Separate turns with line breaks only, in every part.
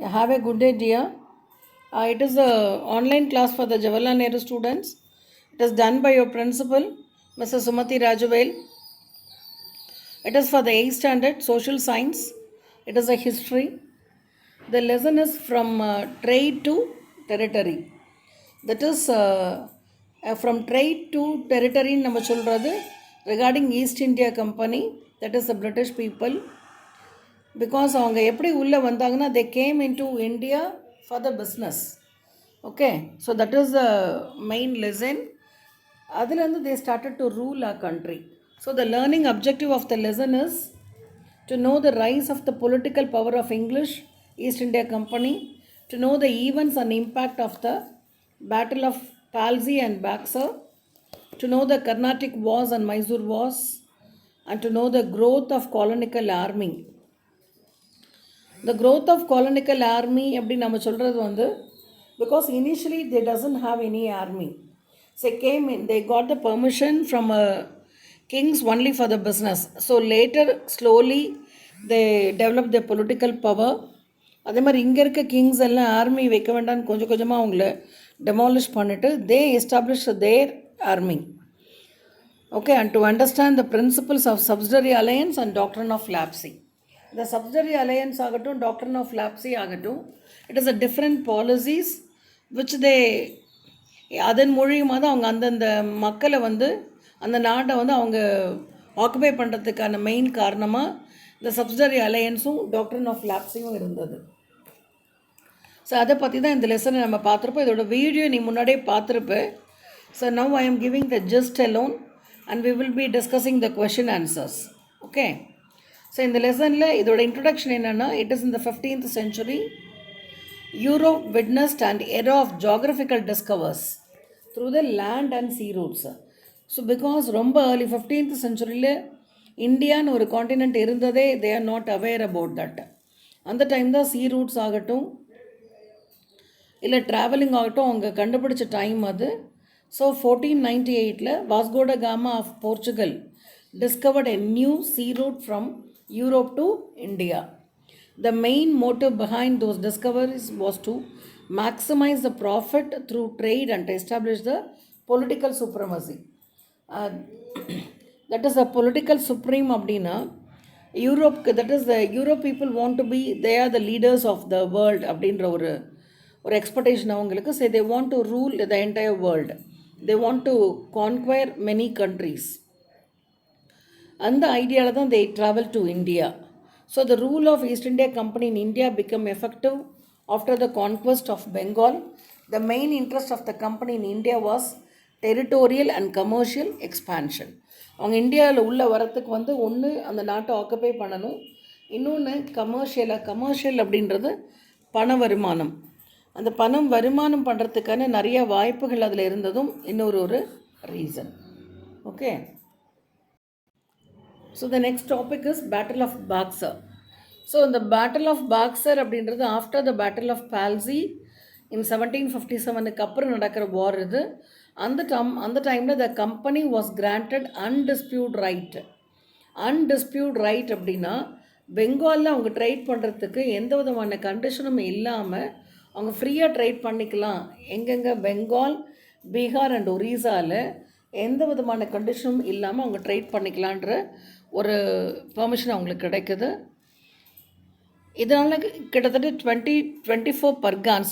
Have a good day, dear. It is a online class for the Jawaharlal Nehru students. It is done by your principal, Mrs. Sumati Rajavel. It is for the 8th standard social science. It is a history. The lesson is from trade to territory. That is from trade to territory நம்ம சொல்கிறது regarding East India Company, that is the British people. Because அவங்க எப்படி உள்ளே வந்தாங்கன்னா they came into India for the business. Okay, so that is the main lesson. அதுலேருந்து they started to rule our country. So the learning objective of the lesson is to know the rise of the political power of English East India Company, to know the events and impact of the Battle of Palsi and Baxter, to know the Carnatic Wars and Mysore Wars, and to know the growth of colonial army. The growth of colonial army எப்படி நம்ம சொல்கிறது வந்து because initially they doesn't have any army. So they got the permission from kings only for the business. So later slowly they developed their political power. அதே மாதிரி இங்கே இருக்க Kings எல்லாம் army வைக்க வேண்டாம்னு கொஞ்சம் கொஞ்சமாக அவங்கள டெமாலிஷ் பண்ணிட்டு they establish their army. Okay, and to understand the principles of subsidiary alliance and doctrine of lapsy. The subsidiary alliance ஆகட்டும் doctrine of lapsy ஆகட்டும், it is a different policies which they அதன் மூலியமாக தான் அவங்க அந்தந்த மக்களை வந்து அந்த நாட்டை வந்து அவங்க ஆக்குபை பண்ணுறதுக்கான மெயின் காரணமாக இந்த சப்சிடரி அலையன்ஸும் டாக்டரின் ஆஃப் லாப்ஸையும் இருந்தது. ஸோ அதை பற்றி தான் இந்த லெசனை நம்ம பார்த்துருப்போம். இதோட வீடியோ நீ முன்னாடியே பார்த்துருப்பேன். So now I am giving the gist alone and we will be discussing the question answers. Okay, so இந்த லெசனில் இதோட இன்ட்ரடக்ஷன் என்னென்னா, it is in the 15th century Europe witnessed an era of geographical discoveries through the land and sea routes. So because ரொம்ப early 15th centuryல இந்தியான்னு ஒரு continent இருந்ததே they are not aware about that. அந்த time தான் sea routes ஆகட்டும் இல்லை travelling ஆகட்டும் அவங்க கண்டுபிடிச்ச டைம் அது. So 1498 Vasco da Gama of Portugal discovered a new sea route from Europe to India. The main motive behind those discoveries was to maximize the profit through trade and to establish the political supremacy. That is a political supreme அப்படின்னா Europe, that is the Europe people want to be, they are the leaders of the world அப்படின்ற ஒரு expectation அவங்களுக்கு. So they want to rule the entire world. They want to conquer many countries. அந்த ஐடியாவில் தான் they travel to India. So the rule of East India Company in India became effective after the conquest of Bengal. The main interest of the company in India was territorial and commercial expansion. அவங்க இந்தியாவில் உள்ள வரத்துக்கு வந்து ஒன்று அந்த நாட்டை occupy பண்ணணும், இன்னொன்று கமர்ஷியல் அப்படின்றது பண வருமானம். அந்த பணம் வருமானம் பண்ணுறதுக்கான நிறைய வாய்ப்புகள் அதில் இருந்ததும் இன்னொரு reason. Okay, so the next topic is battle of Buxar. So இந்த பேட்டில் ஆஃப் பாக்ஸர் அப்படின்றது after the battle of Plassey in 1757 அப்புறம் நடக்கிற வார் இது. அந்த டைமில் the company was granted undisputed right அப்படின்னா பெங்காலில் அவங்க ட்ரேட் பண்ணுறதுக்கு எந்த விதமான கண்டிஷனும் இல்லாமல் அவங்க ஃப்ரீயாக ட்ரேட் பண்ணிக்கலாம். எங்கெங்கே பெங்கால், பீகார் அண்ட் ஒரிசாவில் எந்த விதமான கண்டிஷனும் இல்லாமல் அவங்க ட்ரேட் பண்ணிக்கலான்ற ஒரு பெர்மிஷன் அவங்களுக்கு கிடைக்குது. இதனால் கிட்டத்தட்ட 24 பர்கான்ஸ்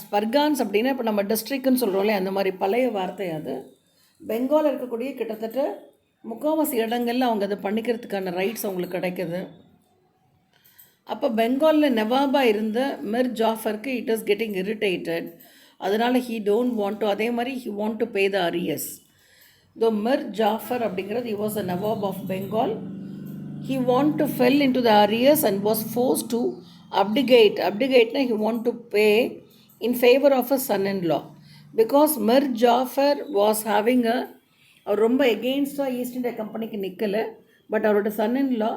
அப்படின்னா இப்போ நம்ம டிஸ்ட்ரிக்ட்னு சொல்கிறோம்ல, அந்த மாதிரி பழைய வார்த்தை அது. பெங்காலில் இருக்கக்கூடிய கிட்டத்தட்ட முக்கால்வாசி இடங்களில் அவங்க அதை பண்ணிக்கிறதுக்கான ரைட்ஸ் அவங்களுக்கு கிடைக்குது. அப்போ பெங்காலில் நவாபாக இருந்த மிர் ஜாஃபருக்கு இட் இஸ் கெட்டிங் இரிட்டேட்டட். அதனால் ஹீ டோன்ட் வாண்ட் டு, அதே மாதிரி he want to pay the arrears. Though Mir Jaffer அப்படிங்கிறது he was a Nawab of Bengal. He want to fell into the arrears and was forced to abdicate. Abdicateனா he want to pay in favor of a son-in-law. Because Mir Jafar was having ரொம்ப எகெயின்ஸ்டாக east India கம்பெனிக்கு நிற்கலை. But அவரோட சன்-இன்-லா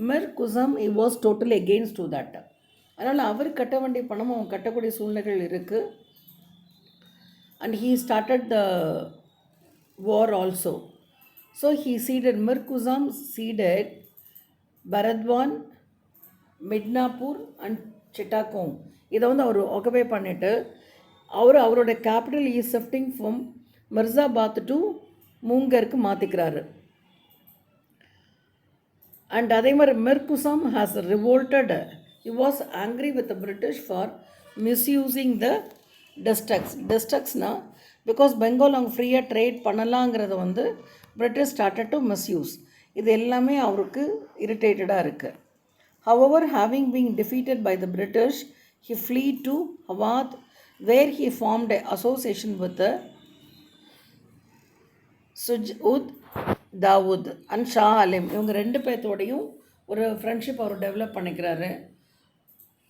Mir Qutham he was totally against to that. அதனால் அவர் கட்ட வேண்டிய பணம் அவங்க கட்டக்கூடிய சூழ்நிலைகள் இருக்குது. And he started the war also. So he ceded, Mir Kuzam ceded Bharadwan, Midnapur and சிட்டாகோங் இதை வந்து அவர் ஆக்குபை பண்ணிவிட்டு அவரோட capital is shifting from Murshidabad to மூங்கருக்கு மாற்றிக்கிறாரு. அண்ட் அதே மாதிரி Mir has revolted. He was angry with the British for misusing the டெஸ்டக்ஸ்னால் because Bengal அவங்க ஃப்ரீயாக ட்ரேட் பண்ணலாங்கிறத வந்து பிரிட்டிஷ் ஸ்டார்டட் டு மிஸ்யூஸ். இது எல்லாமே அவருக்கு இரிட்டேட்டடாக இருக்குது. However, having been defeated by the British, he fled to Awadh, where he formed an association with the Shujaud Daulah and Shah Alam. இவங்க ரெண்டு பேர்த்தோடையும் ஒரு ஃப்ரெண்ட்ஷிப் அவர் டெவலப் பண்ணிக்கிறாரு.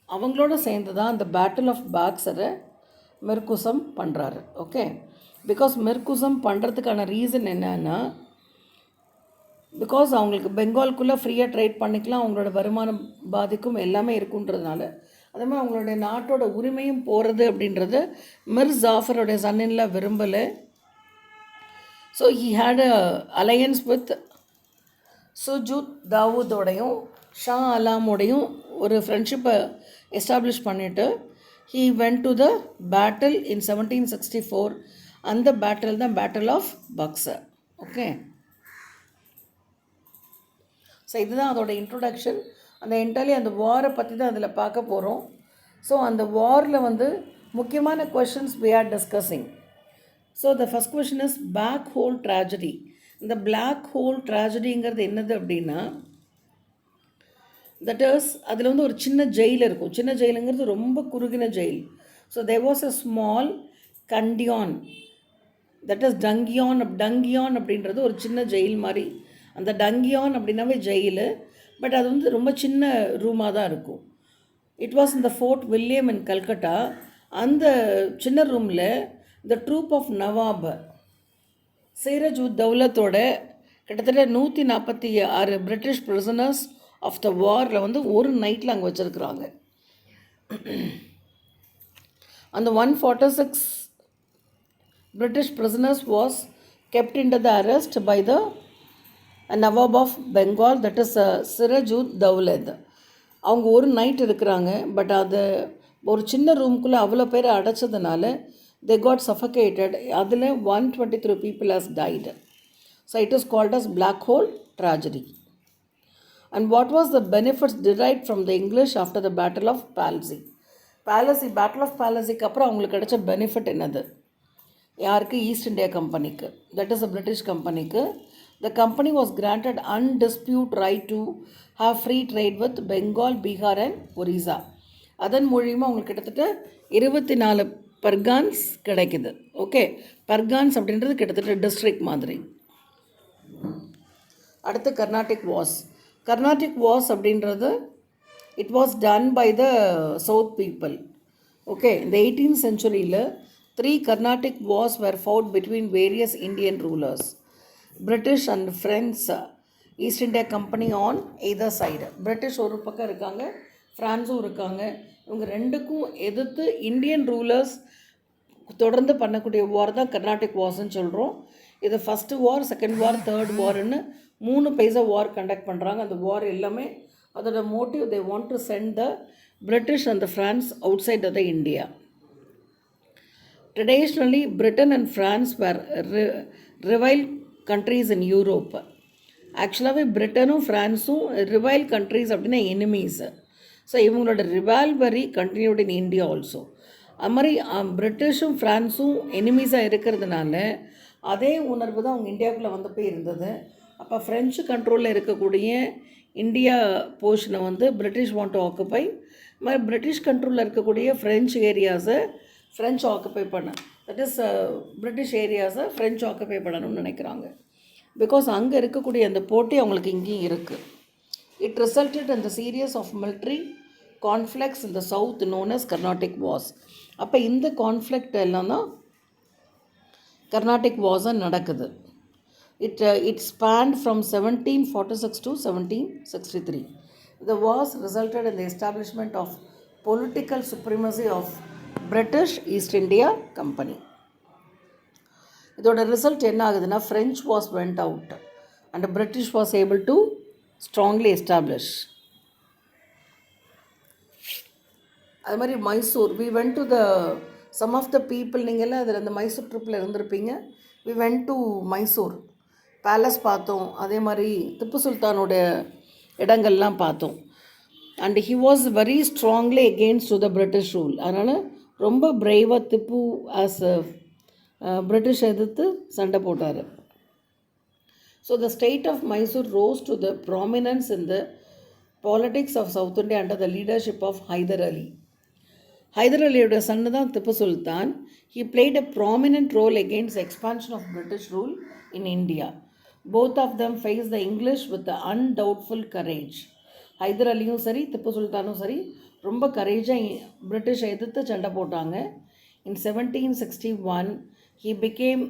அவங்களோட சேர்ந்து தான் அந்த பேட்டில் ஆஃப் பாக்ஸரை மிர்குசம் பண்ணுறாரு. ஓகே, பிகாஸ் மிர்குசம் பண்ணுறதுக்கான ரீசன் என்னன்னா, பிகாஸ் அவங்களுக்கு பெங்கால்குள்ளே ஃப்ரீயாக ட்ரேட் பண்ணிக்கலாம், அவங்களோட வருமானம் பாதிக்கும் எல்லாமே இருக்குன்றதுனால, அதே மாதிரி அவங்களுடைய நாட்டோட உரிமையும் போகிறது அப்படின்றது மிர் ஜாஃபருடைய சன்னின்ல விரும்பலை. So he had a alliance with Shujaud தாவூதோடையும் ஷா அலாமோடையும் ஒரு ஃப்ரெண்ட்ஷிப்பை எஸ்டாப்ளிஷ் பண்ணிவிட்டு he went to the battle in 1764. அந்த பேட்டில் தான் battle of Buxar. Okay, so இதுதான் அதோட இன்ட்ரொடக்ஷன். அந்த என்டையர்லி அந்த வாரை பற்றி தான் அதில் பார்க்க போகிறோம். ஸோ அந்த வாரில் வந்து முக்கியமான questions we are discussing. So the first question is black hole tragedy. இந்த பிளாக் ஹோல் ட்ராஜடிங்கிறது என்னது அப்படின்னா, தட் இஸ் அதில் வந்து ஒரு சின்ன ஜெயில் இருக்கும். சின்ன ஜெயிலுங்கிறது ரொம்ப குறுகின jail. So there was a small dungeon, that is dungeon அப்படின்றது ஒரு சின்ன ஜெயில் மாதிரி. அந்த டங்கியான் அப்படின்னாவே ஜெயிலு, பட் அது வந்து ரொம்ப சின்ன ரூமாக தான் இருக்கும். இட் வாஸ் இந்த ஃபோர்ட் வில்லியம் இன் கல்கட்டா. அந்த சின்ன ரூமில் த ட்ரூப் ஆஃப் நவாப் சிராஜ் உத் தௌலத்தோட கிட்டத்தட்ட 146 பிரிட்டிஷ் பிரிசனர்ஸ் ஆஃப் த வாரில் வந்து ஒரு நைட்டில் அங்கே வச்சுருக்குறாங்க. அந்த 146 British prisoners was kept under the arrest by the Nawab of Bengal, that is Siraj ud Dawla. அவங்க ஒரு நைட் இருக்கிறாங்க. பட் அது ஒரு சின்ன ரூம்குள்ளே அவ்வளோ பேர் அடைச்சதுனால they got suffocated. அதில் 123 people has died. So it is called as black hole tragedy. And what was the benefits derived from the English after the battle of Plassey? Battle of Plasseyக்கு அப்புறம் அவங்களுக்கு கிடைச்ச பெனிஃபிட் என்னது? யாருக்கு? East India கம்பெனிக்கு, that is a British கம்பெனிக்கு. த company was granted undisputed right to have free trade with Bengal, Bihar and Orissa. அதன் மூலியமாக அவங்களுக்கு கிட்டத்தட்ட 24 பர்கான்ஸ் கிடைக்குது. ஓகே, பர்கான்ஸ் அப்படின்றது கிட்டத்தட்ட டிஸ்ட்ரிக்ட் மாதிரி. அடுத்து கர்நாடிக் வாஸ் அப்படின்றது it was done by the south people. Okay, இந்த 18th centuryயில் 3 Carnatic wars were fought between various Indian rulers, British and French East India Company on either side. British ஒரு பக்கம் இருக்காங்க, ஃப்ரான்ஸும் இருக்காங்க. இவங்க ரெண்டுக்கும் எதிர்த்து இந்தியன் ரூலர்ஸ் தொடர்ந்து பண்ணக்கூடிய வார் தான் கர்நாடிக் வார்ஸ்ன்னு சொல்கிறோம். இது first war, second war, third வார்னு 3 பேஸாக வார் கண்டக்ட் பண்ணுறாங்க. அந்த வார் எல்லாமே அதோட motive, they want to send the British and the France outside of the India. Traditionally, Britain and France were rival countries in Europe. ஆக்சுவலாகவே பிரிட்டனும் ஃப்ரான்ஸும் rival countries அப்படின்னா எனிமீஸ். ஸோ இவங்களோட rivalry continued in India also. அது மாதிரி பிரிட்டிஷும் ஃப்ரான்ஸும் எனிமீஸாக இருக்கிறதுனால அதே உணர்வு தான் அவங்க இந்தியாவுக்குள்ளே வந்தப்போ இருந்தது. அப்போ ஃப்ரெஞ்சு கண்ட்ரோலில் இருக்கக்கூடிய இந்தியா போர்ஷனை வந்து பிரிட்டிஷ் வாண்ட் டு ஆக்குப்பை, மாதிரி பிரிட்டிஷ் கண்ட்ரோலில் இருக்கக்கூடிய ஃப்ரெஞ்சு ஏரியாஸை ஃப்ரெஞ்ச் ஆக்குப்பை பண்ண, தட் இஸ் பிரிட்டிஷ் ஏரியாஸை ஃப்ரெஞ்ச் ஆக்குப்பை பண்ணணும்னு நினைக்கிறாங்க. பிகாஸ் அங்கே இருக்கக்கூடிய அந்த போட்டி அவங்களுக்கு இங்கேயும் இருக்குது. It resulted in the series of military conflicts in the south known as Carnatic wars. அப்போ இந்த கான்ஃப்ளிக்ட் எல்லாம் தான் கர்நாடிக் வார்ஸாக நடக்குது. It spanned from 1746 to 1763. The wars resulted in the establishment of political supremacy of British East India Company. இதோட result என்ன ஆகுதுன்னா, French was went out and British was able to strongly establish. அது மாதிரி Mysore we went to the some of the people நீங்கள்லாம் அதில் அந்த மைசூர் ட்ரிப்பில் இருந்திருப்பீங்க. We went to Mysore palace பார்த்தோம். அதே மாதிரி திப்பு சுல்தானோட இடங்கள்லாம் பார்த்தோம். And he was very strongly against to the British rule. அதனால் ரொம்ப பிரைவாக திப்பு ஆஸ் பிரிட்டிஷ் எதிர்த்து சண்டை போட்டார். So the state of Mysore rose to the prominence in the politics of south India under the leadership of Hyder அலி. ஹைதர் அலியோட சன்னு தான் Tipu Sultan. He played a prominent role against expansion of British rule in India. Both of them face the English with undoubtful courage. Hyder அலியும் சரி திப்பு சுல்தானும் சரி ரொம்ப கரேஜாக பிரிட்டிஷை எதிர்த்து சண்டை போட்டாங்க. In 1761 he became,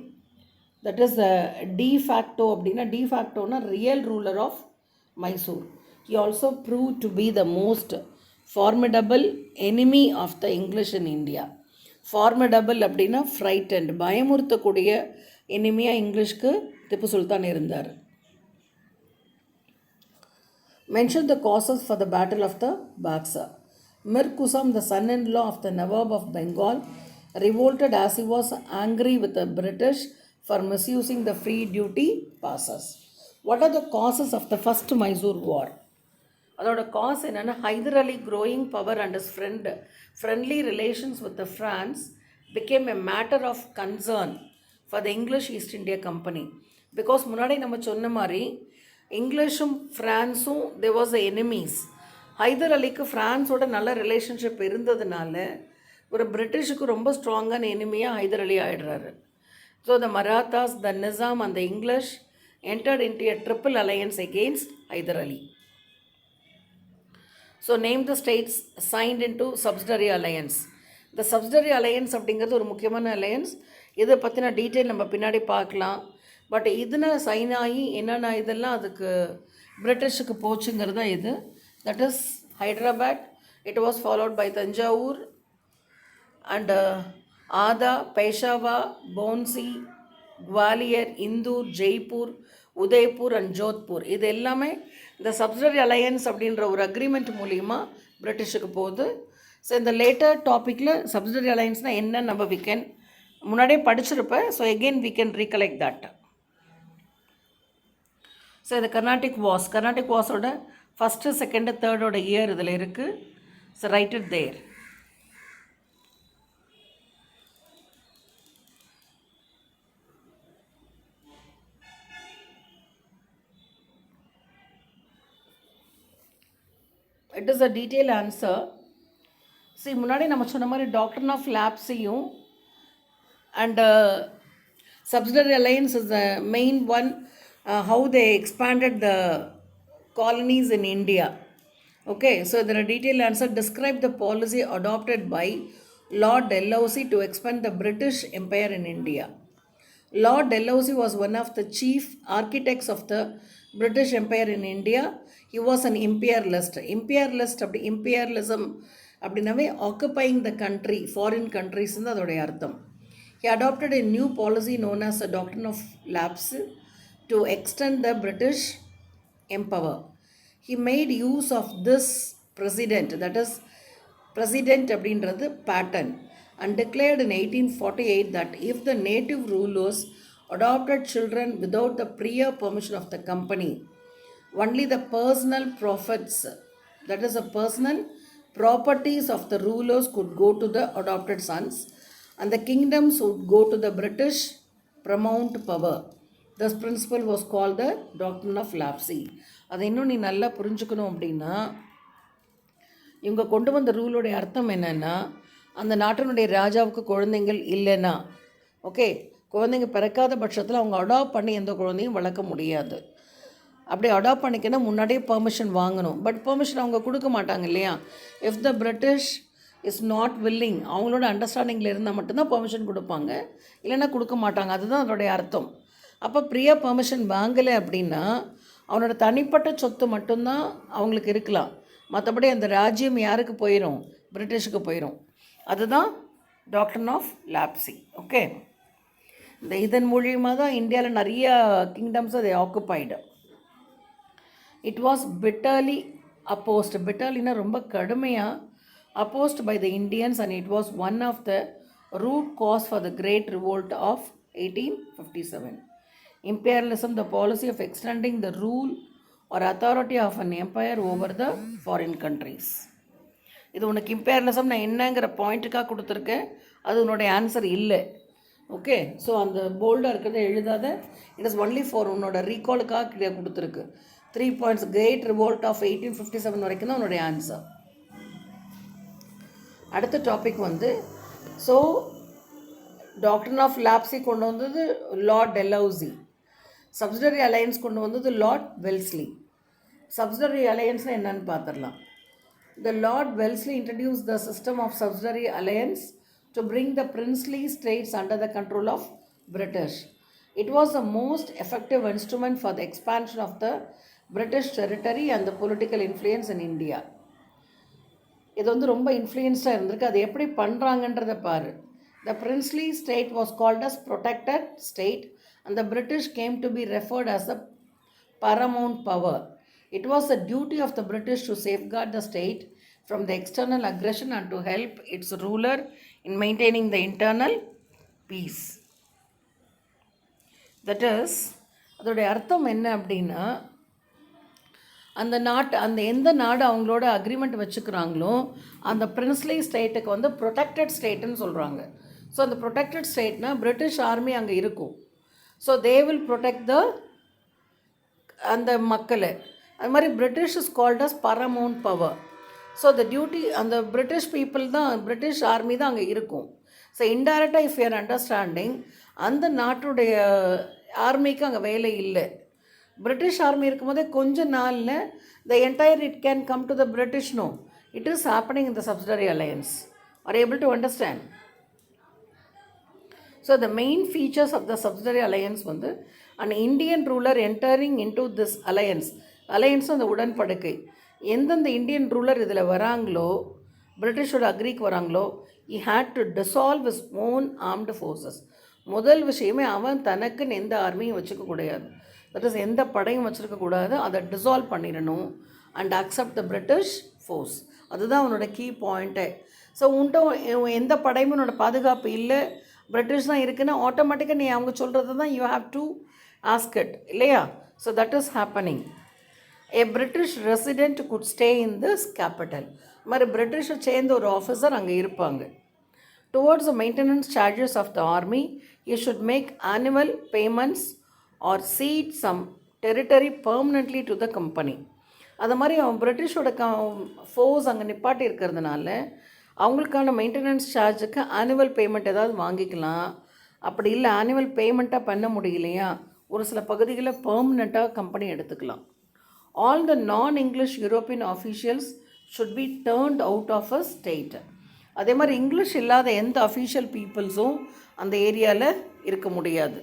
that is de facto அப்படின்னா de factoனா real ruler of Mysore. He also proved to be the most formidable enemy of the English in India. Formidable அப்படின்னா frightened, பயமுறுத்தக்கூடிய எனிமியாக இங்கிலீஷ்க்கு திப்பு சுல்தான் இருந்தார். Mention the causes for the battle of the Baksa. Mir Kusam, the son-in-law of the Nawab of Bengal, revolted as he was angry with the British for misusing the free duty passes. What are the causes of the first Mysore war? அதோட cause என்னென்னா, Hyder Ali growing power and his friendly relations with the France became a matter of concern for the English East India Company. Because முன்னாடி நம்ம சொன்ன மாதிரி இங்கிலீஷும் ஃப்ரான்ஸும் they was the enemies. Hyder அலிக்கு ஃப்ரான்ஸோட நல்ல ரிலேஷன்ஷிப் இருந்ததுனால ஒரு பிரிட்டிஷுக்கு ரொம்ப ஸ்ட்ராங்கான எனிமியாக ஹைதர் அலி ஆகிடுறாரு. So the Marathas, the Nizam and the English entered into a triple alliance against Hyder Ali. So name the states signed into subsidiary alliance. The subsidiary alliance அப்படிங்கிறது ஒரு முக்கியமான அலையன்ஸ். இதை பற்றின டீட்டெயில் நம்ம பின்னாடி பார்க்கலாம். பட் இதில் சைன் ஆகி என்னென்ன இதெல்லாம் அதுக்கு பிரிட்டிஷுக்கு போச்சுங்கிறது தான் இது. That is Hyderabad. It was followed by Thanjavur and ஆதா, பேஷாவா, போன்சி, குவாலியர், இந்தூர், ஜெய்ப்பூர், உதய்பூர் அண்ட் ஜோத்பூர். இது எல்லாமே இந்த சப்சிடரி அலையன்ஸ் அப்படின்ற ஒரு அக்ரிமெண்ட் மூலிமா பிரிட்டிஷுக்கு போகுது. ஸோ இந்த லேட்டர் டாப்பிக்கில் சப்சிடரி அலையன்ஸ்னால் என்ன நம்ம வி கேன் முன்னாடியே படிச்சிருப்பேன். So again we can recollect that. So இந்த கர்நாடிக் வாஸோட ஃபஸ்ட்டு, செகண்டு, தேர்டோட இயர் இதில் இருக்குது. So write it there. It is a detail answer. முன்னாடி நம்ம சொன்ன மாதிரி டாக்டர் ஆஃப் லாப்ஸையும் and subsidiary alliance is the main one. How they expanded the colonies in India. Okay, so there are detailed answer. Describe the policy adopted by Lord Dalhousie to expand the British Empire in India. Lord Dalhousie was one of the chief architects of the British Empire in India. He was an imperialist. Imperialism அப்படின்னாவே ஆக்குப்பைங் the country, foreign கண்ட்ரிஸ்ன்னு அதோடைய அர்த்தம். He adopted a new policy known as the Doctrine of Lapse to extend the British Empire. He made use of this precedent, that is precedent அப்படின்றது pattern, and declared in 1848 that if the native rulers adopted children without the prior permission of the company, only the personal profits, that is the personal properties of the rulers could go to the adopted sons, and the kingdoms would go to the British paramount power. This principle was called the Doctrine of Lapse. அதை இன்னும் நீ நல்லா புரிஞ்சுக்கணும் அப்படின்னா, இவங்க கொண்டு வந்த ரூலோடைய அர்த்தம் என்னென்னா, அந்த நாட்டினுடைய ராஜாவுக்கு குழந்தைங்கள் இல்லைன்னா, ஓகே, குழந்தைங்க பிறக்காத பட்சத்தில் அவங்க அடாப்ட் பண்ணி எந்த குழந்தையும் வளர்க்க முடியாது. அப்படி அடாப்ட் பண்ணிக்கன்னா முன்னாடியே பெர்மிஷன் வாங்கணும். பட் பெர்மிஷன் அவங்க கொடுக்க மாட்டாங்க இல்லையா. If the British is not willing, அவங்களோட அண்டர்ஸ்டாண்டிங்கில் இருந்தால் மட்டும்தான் பெர்மிஷன் கொடுப்பாங்க, இல்லைன்னா கொடுக்க மாட்டாங்க. அதுதான் அதோடைய அர்த்தம். அப்போ ப்ரியா பெர்மிஷன் வாங்கலை அப்படின்னா அவனோட தனிப்பட்ட சொத்து மட்டும்தான் அவங்களுக்கு இருக்கலாம். மற்றபடி அந்த ராஜ்யம் யாருக்கு போயிடும்? பிரிட்டிஷுக்கு போயிடும். அதுதான் டாக்டர்ன் ஆஃப் லாப்சி. ஓகே, இதன் மூலியமாக தான் இந்தியாவில் நிறைய கிங்டம்ஸ் அதை ஆக்குப்பைடு. It was bitterly அப்போஸ்ட். பிட்டர்லினா ரொம்ப கடுமையாக opposed by the Indians, and it was one of the root cause for the Great Revolt of 1857. Imperialism, the policy of extending the rule or authority of an empire over the foreign countries. இது உனக்கு இம்பேரலிசம் நான் என்னங்கிற பாயிண்ட்டுக்காக கொடுத்துருக்கேன், அது உன்னுடைய answer இல்லை. Okay, so அந்த போல்டாக இருக்கிறத எழுதாத, இட் இஸ் ஒன்லி ஃபார் உன்னோட ரீகாலுக்காக கிட்ட கொடுத்துருக்கு. 3 பாயிண்ட்ஸ். கிரேட் ரிவோல்ட் ஆஃப் 1857 வரைக்கும் தான் உன்னுடைய ஆன்சர். அடுத்த டாபிக் வந்து, ஸோ டாக்டரின் ஆஃப் லாப்ஸி கொண்டு வந்தது லார்ட் டெலௌசி. சப்சிடரி அலையன்ஸ் கொண்டு வந்தது லார்ட் வெல்ஸ்லி. சப்சிடரி அலையன்ஸ்னால் என்னன்னு பார்த்துடலாம். The Lord Wellesley introduced the system of subsidiary alliance to bring the princely states under the control of British. It was the most effective instrument for the expansion of the British territory and the political influence in India. இது வந்து ரொம்ப இன்ஃப்ளூயன்ஸாக இருந்திருக்கு. அது எப்படி பண்ணுறாங்கன்றதை பாரு. The princely state was called as protected state and the British came to be referred as the paramount power. It was the duty of the British to safeguard the state from the external aggression and to help its ruler in maintaining the internal peace. That is, அதோடைய அர்த்தம் என்ன அப்படின்னா, அந்த எந்த நாடு அவங்களோட agreement வச்சுக்கிறாங்களோ அந்த princely ஸ்டேட்டுக்கு வந்து ப்ரொடெக்டட் ஸ்டேட்டுன்னு சொல்கிறாங்க. ஸோ அந்த ப்ரொடெக்டட் ஸ்டேட்னா பிரிட்டிஷ் ஆர்மி அங்கே இருக்கும். ஸோ தே வில் ப்ரொடெக்ட் அந்த மக்களை. அது மாதிரி British is called as paramount power. So the duty அந்த பிரிட்டிஷ் பீப்புள் தான், பிரிட்டிஷ் ஆர்மி தான் அங்கே இருக்கும். ஸோ இன்டைரக்டாக இஃப் யூஆர் அண்டர்ஸ்டாண்டிங், அந்த நாட்டுடைய ஆர்மிக்கு அங்கே வேலை இல்லை. பிரிட்டிஷ் ஆர்மி இருக்கும்போதே கொஞ்ச நாளில் the entire it can come to the British. No, it is happening in the subsidiary alliance. Are able to understand? So the main features of the subsidiary alliance வந்து an Indian ruler entering into this alliance. Alliance அந்த உடன்படுக்கை. எந்தெந்த Indian ruler இதில் வராங்களோ, பிரிட்டிஷோட அக்ரிக்கு வராங்களோ, he had to dissolve his own armed forces. முதல் விஷயமே அவன் தனக்குன்னு எந்த ஆர்மியும் வச்சுக்கக்கூடாது. தட் இஸ் எந்த படையும் வச்சுருக்கக்கூடாது. அதை டிசால்வ் பண்ணிடணும் and accept the British force. அதுதான் அவனோட கீ பாயிண்ட்டே. ஸோ உன்ட்ட எந்த படையும் உன்னோட பாதுகாப்பு இல்லை, பிரிட்டிஷ் தான் இருக்குன்னா ஆட்டோமேட்டிக்காக நீ அவங்க சொல்கிறது தான் you have to ask it, இல்லையா? So that is happening. A British resident could stay in this capital. மாதிரி பிரிட்டிஷை சேர்ந்த ஒரு ஆஃபீஸர் அங்கே இருப்பாங்க. Towards the maintenance charges of the army, you should make annual payments or cede some territory permanently to the company. அது மாதிரி அவன் பிரிட்டிஷோட force அங்கே நிப்பாட்டி இருக்கிறதுனால அவங்களுக்கான மெயின்டெனன்ஸ் சார்ஜுக்கு ஆனுவல் பேமெண்ட் ஏதாவது வாங்கிக்கலாம். அப்படி இல்லை ஆனுவல் பேமெண்ட்டாக பண்ண முடியலையா, ஒரு சில பகுதிகளில் பெர்மனெண்ட்டாக கம்பெனி எடுத்துக்கலாம். All the non-English European officials should be turned out of a state. அதே மாதிரி இங்கிலீஷ் இல்லாத எந்த அஃபீஷியல் பீப்புள்ஸும் அந்த ஏரியாவில் இருக்க முடியாது.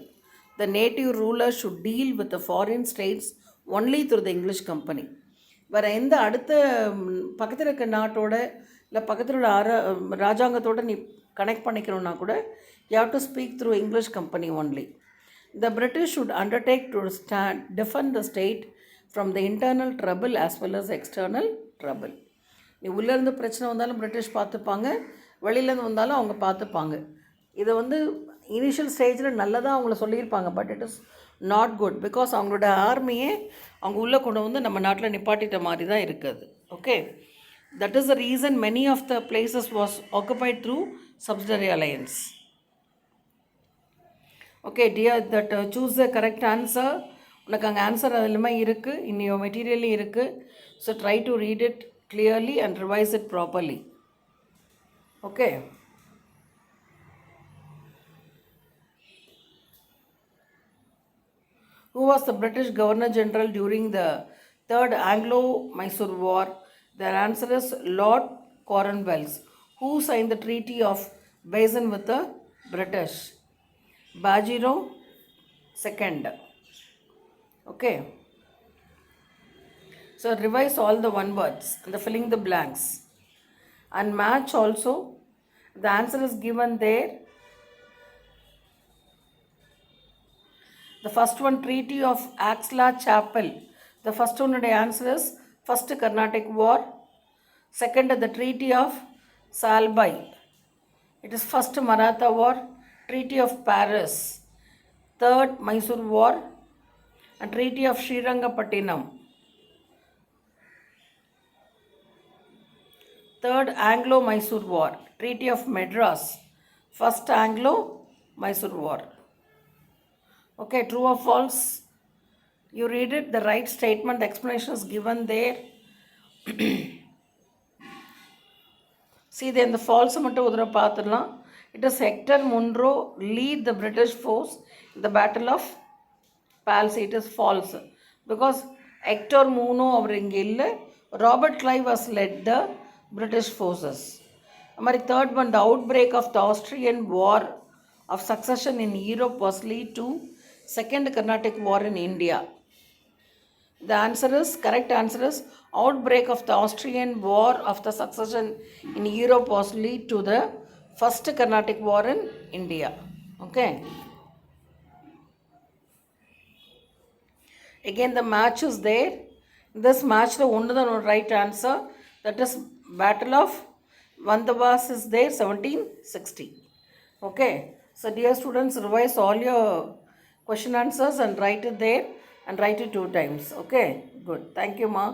The native ruler should deal with the foreign states only through the English company. வேறு எந்த அடுத்த பக்கத்தில் இருக்க நாட்டோட இல்லை பக்கத்தில் உள்ள ராஜாங்கத்தோடு நீ கனெக்ட் பண்ணிக்கணுன்னா கூட you have to speak through English company only. The British should undertake to defend the state from the internal trouble as well as external trouble. நீ உள்ளேருந்து பிரச்சனை வந்தாலும் பிரிட்டிஷ் பார்த்துப்பாங்க, வெளியிலேருந்து வந்தாலும் அவங்க பார்த்துப்பாங்க. இதை வந்து இனிஷியல் ஸ்டேஜில் நல்லதாக அவங்கள சொல்லியிருப்பாங்க. But it is not good because அவங்களோட ஆர்மியே அவங்க உள்ளே கொண்டு வந்து நம்ம நாட்டில் நிப்பாட்டிட்ட மாதிரி தான் இருக்குது. Okay, that is the reason many of the places was occupied through subsidiary alliance. Okay dear, that choose the correct answer. உனக்கு அங்கே ஆன்சர் அதுலையுமே இருக்குது, இன்னையோ மெட்டீரியல்லையும் இருக்குது. So try to read it clearly and revise it properly. Okay. Who was the British Governor General during the Third Anglo-Mysore War? Their answer is Lord Cornwallis. Who signed the Treaty of Basin with the British? Bajirao II. Okay. So revise all the one words and filling the blanks and match also. The answer is given there. The first one, Treaty of Aix-la-Chapelle. The first one, the answer is first Carnatic War. Second, the Treaty of Salbai. It is first Maratha War, Treaty of Paris, third Mysore War, and Treaty of Srirangapattinam. Third Anglo-Mysore War, Treaty of Madras, first Anglo-Mysore War. Okay, true or false? You read it, the right statement, the explanation is given there. See, then the false மட்டும் உதர பார்த்துடலாம். It is Hector Munro lead the British force in the Battle of Palsy. It is false. Because Hector Munro அவர் இங்கே இல்லை. Robert Clive has led the British forces. Amari third one, the outbreak of the Austrian War of Succession in Europe was lead to Second Carnatic War in India. The answer is, correct answer is, outbreak of the Austrian War of the Succession in Europe was lead to the First Carnatic War in India. Okay. Again the match is there. In this match the only the right answer, that is Battle of Vandavas is there, 1760. Okay. So dear students, revise all your question answers and write it there and write it 2 times. Okay. Good. Thank you, Ma.